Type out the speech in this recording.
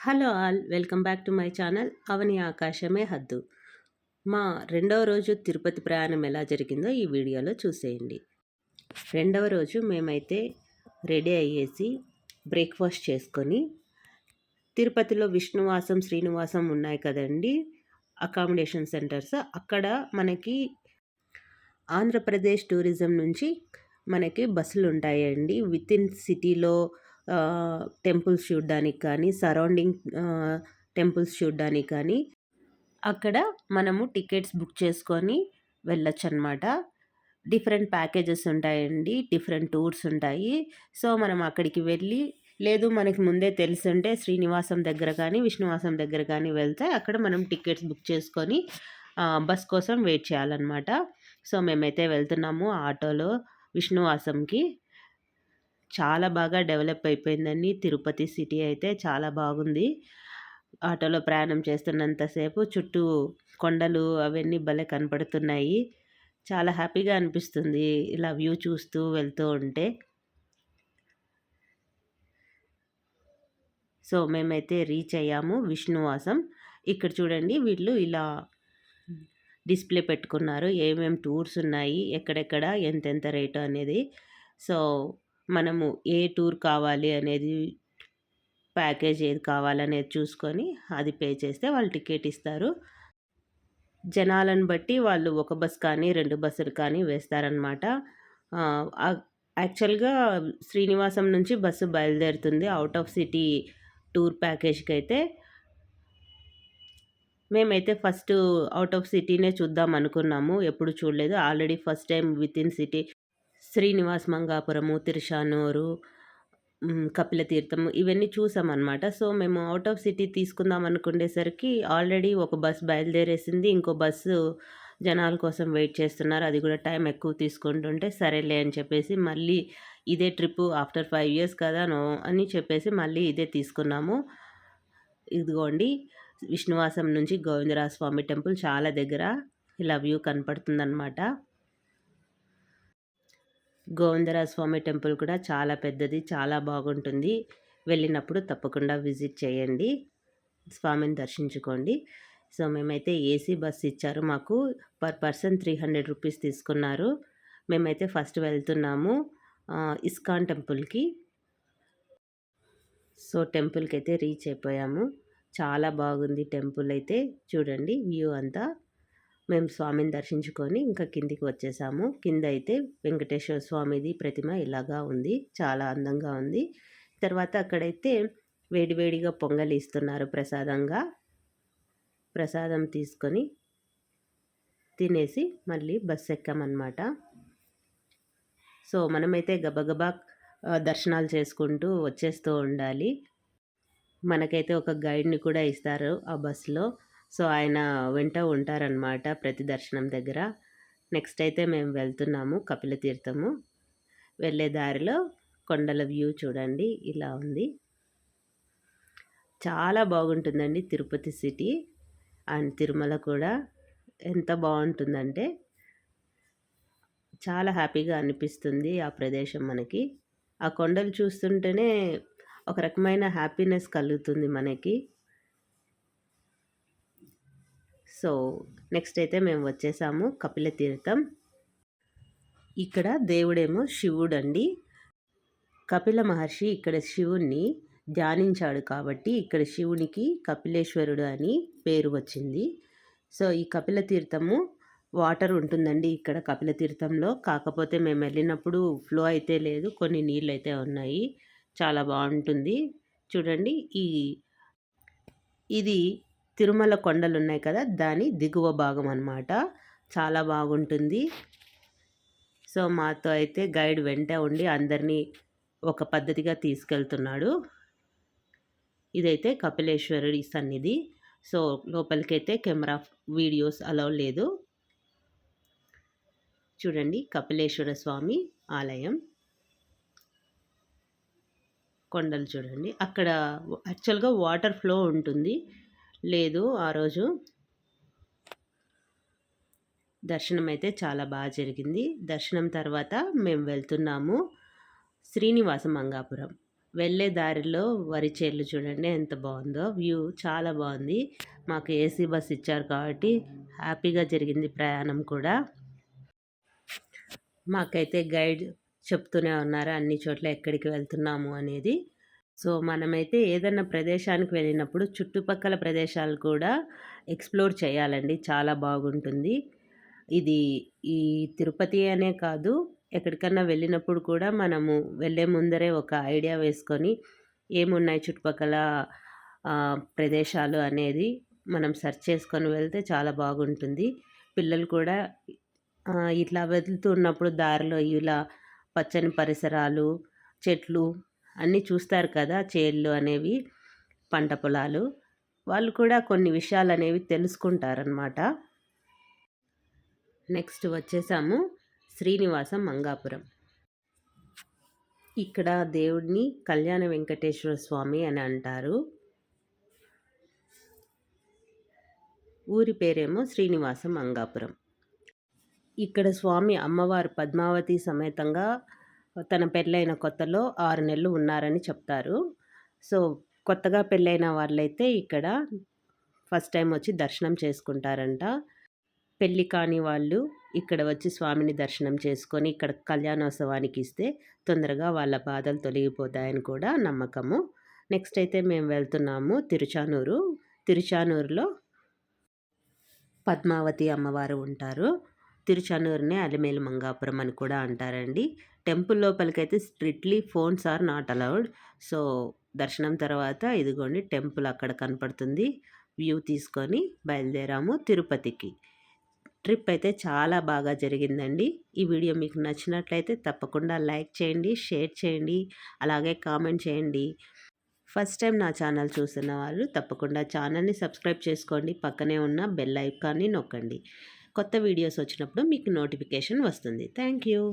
Hello all, welcome back to my channel అవని ఆకాశమే హద్దు. మా రెండవ రోజు తిరుపతి ప్రయాణం ఎలా జరిగిందో ఈ వీడియోలో చూసేయండి. రెండవ రోజు మేమైతే రెడీ అయ్యేసి బ్రేక్ఫాస్ట్ చేసుకొని తిరుపతిలో విష్ణువాసం శ్రీనివాసం ఉన్నాయి కదండి అకామిడేషన్ సెంటర్స్. అక్కడ మనకి ఆంధ్రప్రదేశ్ టూరిజం నుంచి మనకి బస్సులు ఉంటాయండి. విత్ ఇన్ సిటీలో టెంపుల్స్ చూడడానికి కానీ, సరౌండింగ్ టెంపుల్స్ చూడడానికి కానీ అక్కడ మనము టికెట్స్ బుక్ చేసుకొని వెళ్ళొచ్చు అనమాట. డిఫరెంట్ ప్యాకేజెస్ ఉంటాయండి, డిఫరెంట్ టూర్స్ ఉంటాయి. సో మనం అక్కడికి వెళ్ళి, లేదు మనకి ముందే తెలుసుంటే శ్రీనివాసం దగ్గర కానీ విష్ణువాసం దగ్గర కానీ వెళ్తే అక్కడ మనం టికెట్స్ బుక్ చేసుకొని బస్ కోసం వెయిట్ చేయాలన్నమాట. సో మేమైతే వెళ్తున్నాము ఆటోలో విష్ణువాసంకి. చాలా బాగా డెవలప్ అయిపోయిందండి తిరుపతి సిటీ అయితే, చాలా బాగుంది. ఆటోలో ప్రయాణం చేస్తున్నంతసేపు చుట్టూ కొండలు అవన్నీ భలే కనపడుతున్నాయి. చాలా హ్యాపీగా అనిపిస్తుంది ఇలా వ్యూ చూస్తూ వెళ్తూ ఉంటే. సో మేమైతే రీచ్ అయ్యాము విష్ణువాసం. ఇక్కడ చూడండి, వీళ్ళు ఇలా డిస్ప్లే పెట్టుకున్నారు ఏమేమి టూర్స్ ఉన్నాయి, ఎక్కడెక్కడ ఎంతెంత రేటు అనేది. సో మనము ఏ టూర్ కావాలి అనేది, ప్యాకేజ్ ఏది కావాలనేది చూసుకొని అది పే చేస్తే వాళ్ళు టికెట్ ఇస్తారు. జనాలను బట్టి వాళ్ళు ఒక బస్ కానీ 2 బస్సులు కానీ వేస్తారనమాట. యాక్చువల్గా శ్రీనివాసం నుంచి బస్సు బయలుదేరుతుంది అవుట్ ఆఫ్ సిటీ టూర్ ప్యాకేజ్కి అయితే. మేమైతే ఫస్ట్ అవుట్ ఆఫ్ సిటీనే చూద్దాం అనుకున్నాము, ఎప్పుడు చూడలేదు. Already first time with in city Srinivas Mangapuram, Tiruchanur, Kapilatheertham ఇవన్నీ చూసామన్నమాట. సో మేము అవుట్ ఆఫ్ సిటీ తీసుకుందాం అనుకునేసరికి ఆల్రెడీ ఒక బస్ బయలుదేరేసింది, ఇంకో బస్సు జనాల కోసం వెయిట్ చేస్తున్నారు. అది కూడా టైం ఎక్కువ తీసుకుంటుంటే సరేలే అని చెప్పేసి మళ్ళీ ఇదే ట్రిప్పు ఆఫ్టర్ 5 years కదా అని చెప్పేసి మళ్ళీ ఇదే తీసుకున్నాము. ఇదిగోండి, విష్ణువాసం నుంచి గోవిందరాజ స్వామి టెంపుల్ చాలా దగ్గర ఇలా వ్యూ కనపడుతుందన్నమాట. గోవిందరాజ స్వామి టెంపుల్ కూడా చాలా పెద్దది, చాలా బాగుంటుంది. వెళ్ళినప్పుడు తప్పకుండా విజిట్ చేయండి, స్వామిని దర్శించుకోండి. సో మేమైతే ఏసీ బస్ ఇచ్చారు మాకు, పర్ పర్సన్ 300 రూపీస్ తీసుకున్నారు. మేమైతే ఫస్ట్ వెళ్తున్నాము ఇస్కాన్ టెంపుల్కి. సో టెంపుల్కి అయితే రీచ్ అయిపోయాము. చాలా బాగుంది టెంపుల్ అయితే, చూడండి వ్యూ అంతా. మేము స్వామిని దర్శించుకొని ఇంకా కిందికి వచ్చేసాము. కింద అయితే వెంకటేశ్వర స్వామిది ప్రతిమ ఇలాగా ఉంది, చాలా అందంగా ఉంది. తర్వాత అక్కడైతే వేడివేడిగా పొంగలి ఇస్తున్నారు ప్రసాదంగా. ప్రసాదం తీసుకొని తినేసి మళ్ళీ బస్సు ఎక్కామన్నమాట. సో మనమైతే గబగబా దర్శనాలు చేసుకుంటూ వచ్చేస్తూ ఉండాలి. మనకైతే ఒక గైడ్ని కూడా ఇస్తారు ఆ బస్సులో. సో ఆయన వెంట ఉంటారనమాట ప్రతి దర్శనం దగ్గర. నెక్స్ట్ అయితే మేము వెళ్తున్నాము కపిలతీర్థము. వెళ్ళే దారిలో కొండల వ్యూ చూడండి ఇలా ఉంది. చాలా బాగుంటుందండి తిరుపతి సిటీ అండ్ తిరుమల కూడా. ఎంత బాగుంటుందంటే చాలా హ్యాపీగా అనిపిస్తుంది ఆ ప్రదేశం మనకి. ఆ కొండలు చూస్తుంటేనే ఒక రకమైన హ్యాపీనెస్ కలుగుతుంది మనకి. సో నెక్స్ట్ అయితే మేము వచ్చేసాము కపిలతీర్థం. ఇక్కడ దేవుడేమో శివుడు అండి. కపిల మహర్షి ఇక్కడ శివుణ్ణి ధ్యానించాడు కాబట్టి ఇక్కడ శివునికి కపిలేశ్వరుడు అని పేరు వచ్చింది. సో ఈ కపిలతీర్థము వాటర్ ఉంటుందండి ఇక్కడ కపిలతీర్థంలో. కాకపోతే మేము వెళ్ళినప్పుడు ఫ్లో అయితే లేదు, కొన్ని నీళ్ళు అయితే ఉన్నాయి. చాలా బాగుంటుంది చూడండి. ఇది తిరుమల కొండలు ఉన్నాయి కదా, దాని దిగువ భాగం అన్నమాట. చాలా బాగుంటుంది. సో మాతో అయితే గైడ్ వెంట ఉండి అందరినీ ఒక పద్ధతిగా తీసుకెళ్తున్నాడు. ఇదైతే కపిలేశ్వరుడి సన్నిధి. సో లోపలికైతే కెమెరా వీడియోస్ అలౌ లేదు. చూడండి కపిలేశ్వర స్వామి ఆలయం. కొండలు చూడండి. అక్కడ యాక్చువల్గా వాటర్ ఫ్లో ఉంటుంది, లేదు ఆ రోజు. దర్శనం అయితే చాలా బాగా జరిగింది. దర్శనం తర్వాత మేము వెళ్తున్నాము శ్రీనివాస మంగాపురం. వెళ్ళే దారిలో వరి చేలు చూడండి ఎంత బాగుందో, వ్యూ చాలా బాగుంది. మాకు ఏసీ బస్ ఇచ్చారు కాబట్టి హ్యాపీగా జరిగింది ప్రయాణం కూడా. మాకైతే గైడ్ చెప్తూనే ఉన్నారు అన్ని చోట్ల ఎక్కడికి వెళ్తున్నాము అనేది. సో మనమైతే ఏదన్నా ప్రదేశానికి వెళ్ళినప్పుడు చుట్టుపక్కల ప్రదేశాలు కూడా ఎక్స్ప్లోర్ చేయాలండి, చాలా బాగుంటుంది. ఇది ఈ తిరుపతి అనే కాదు, ఎక్కడికన్నా వెళ్ళినప్పుడు కూడా మనము వెళ్ళే ముందరే ఒక ఐడియా వేసుకొని ఏమున్నాయి చుట్టుపక్కల ప్రదేశాలు అనేది మనం సెర్చ్ చేసుకొని వెళ్తే చాలా బాగుంటుంది. పిల్లలు కూడా ఇట్లా వెళ్తున్నప్పుడు దారిలో ఇలా పచ్చని పరిసరాలు, చెట్లు అన్నీ చూస్తారు కదా, చేళ్ళు అనేవి, పంట పొలాలు. వాళ్ళు కూడా కొన్ని విషయాలు అనేవి తెలుసుకుంటారనమాట. నెక్స్ట్ వచ్చేసాము శ్రీనివాసం మంగాపురం. ఇక్కడ దేవుడిని కళ్యాణ వెంకటేశ్వర స్వామి అని అంటారు. ఊరి పేరేమో శ్రీనివాసం మంగాపురం. ఇక్కడ స్వామి అమ్మవారు పద్మావతి సమేతంగా తన పెళ్ళైన కొత్తలో 6 నెలలు ఉన్నారని చెప్తారు. సో కొత్తగా పెళ్ళైన వాళ్ళైతే ఇక్కడ ఫస్ట్ టైం వచ్చి దర్శనం చేసుకుంటారంట. పెళ్ళి కాని వాళ్ళు ఇక్కడ వచ్చి స్వామిని దర్శనం చేసుకొని ఇక్కడ కళ్యాణోత్సవానికి ఇస్తే తొందరగా వాళ్ళ బాధలు తొలగిపోతాయని కూడా నమ్మకము. నెక్స్ట్ అయితే మేము వెళ్తున్నాము తిరుచానూరు. తిరుచానూరులో పద్మావతి అమ్మవారు ఉంటారు. తిరుచానూరునే అలిమేలు మంగాపురం అని కూడా అంటారండి. టెంపుల్ లోపలికైతే strictly phones are not allowed. So దర్శనం తర్వాత ఇదిగోండి టెంపుల్ అక్కడ కనపడుతుంది. వ్యూ తీసుకొని బయలుదేరాము తిరుపతికి. ట్రిప్ అయితే చాలా బాగా జరిగిందండి. ఈ వీడియో మీకు నచ్చినట్లయితే తప్పకుండా లైక్ చేయండి, షేర్ చేయండి, అలాగే కామెంట్ చేయండి. ఫస్ట్ టైం నా ఛానల్ చూస్తున్న వాళ్ళు తప్పకుండా ఛానల్ని సబ్స్క్రైబ్ చేసుకోండి. పక్కనే ఉన్న బెల్ ఐకాన్ని నొక్కండి. కొత్త వీడియోస్ వచ్చినప్పుడు మీకు నోటిఫికేషన్ వస్తుంది. Thank you.